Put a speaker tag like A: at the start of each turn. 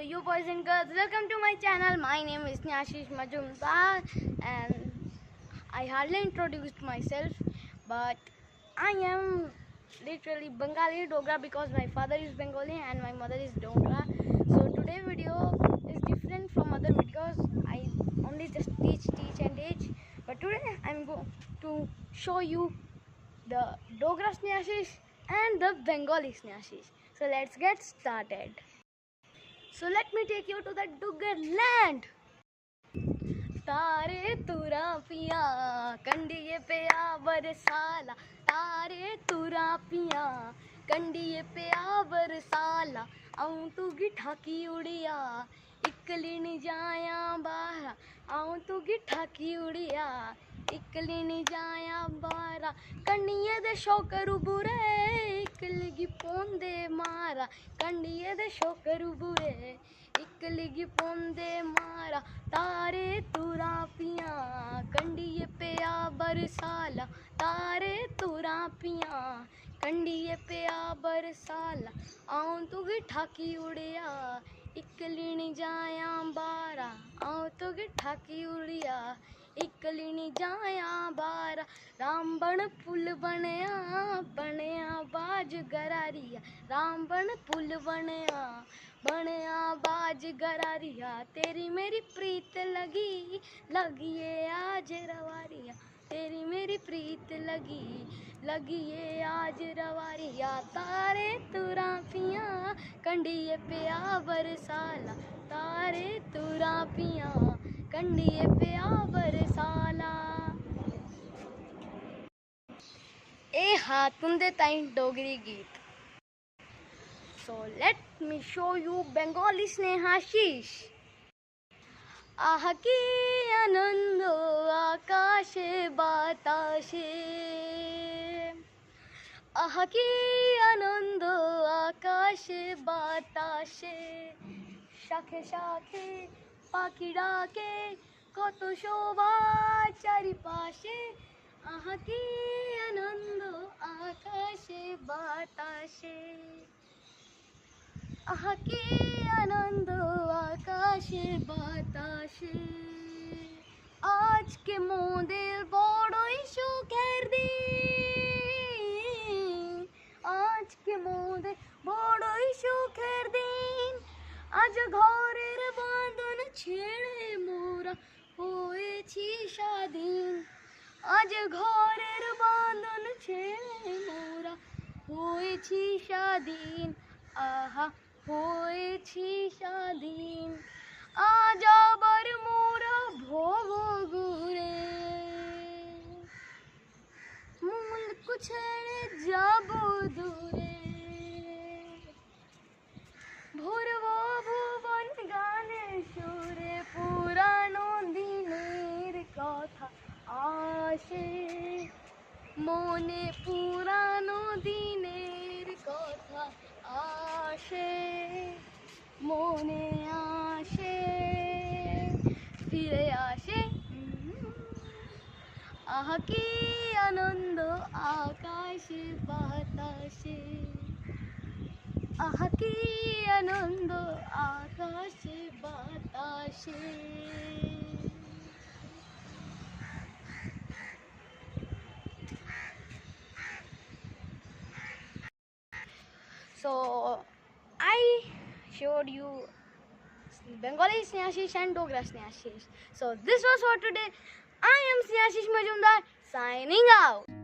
A: you boys and girls, welcome to my channel. My name is Sneashish Majumdar and I hardly introduced myself, but I am literally Bengali Dogra because my father is Bengali and my mother is Dogra. So today's video is different from other videos. I only just teach and teach, but today I'm going to show you the Dogra Sneashish and the Bengali Sneashish. So let's get started. So let me take you to the Duggar land. तारे तुरा पिया कंडिये पे आ बरसाला, तारे तुरा पिया कंडिये पे आ बरसाला, आऊं तू गिठा की उड़िया इकलिन जाया बाहर, आऊं तू गिठा की उड़िया इकलिन जाया बारा, कंडिये दे शोकरू बुरे इकलगी पोंदे मारा, कंडिये दे शोकरू बुरे इकलगी पोंदे मारा, तारे तुरा पिया कंडिये पे आ बरसाला, तारे तुरा पिया कंडिये पे आ बरसाला, आऊं तू गिठा की उड़िया इकलिन जाया बारा, आऊं तू गिठा की उड़िया इकलिन जाया बारा, रामबन पुल बनया बनया बाज गरारिया, रामबन पुल बनया बनया बाज गरारिया, तेरी मेरी प्रीत लगी लगी ये आज रवारिया, तेरी मेरी प्रीत लगी ये आज रवारिया, तारे तुरा पिया कंडिये पे आ बरसाला, तारे तुरा पिया कंडिये पे आ बरसाला। ए हाँ तुंदे ताईं डोगरी गीत। So let me show you Bengali Sneashish. आहकी आनंदो आकाशे बाताशे, आहकी आनंदो आकाशे बाताशे, शाखे शाखे पाखी डाके কত শোভা চারিপাশে, आहकी आनंदो आकाशे बाताशे, आहकी आनंद आकाशे বাতাসে, আজকে মোদের বড়ই সুখের দিন, আজকে মোদের বড়ই সুখের দিন, আজ ঘরের বাঁধন ছেড়ে মোরা হয়েছি স্বাধীন, আজ ঘরের বাঁধন ছেড়ে মোরা হয়েছি স্বাধীন, আহা হয়েছি স্বাধীন, আজ আবার মোরা ভব ঘুরে মুলক ছেড়ে যাব দূরে, ভুরব ভুবন গানে সুরে পুরানো দিনের কথা আসে, মনে পুরানো দিনের কথা আসে, মনে আসে ফিরে আসে, আহ কি আনন্দ আকাশে বাতাসে, আহ কি আনন্দ আকাশে বাতাসে। So I showed you Bengali Sneashish and Dogra Sneashish. So this was for today. I am Sneashish Majumdar signing out.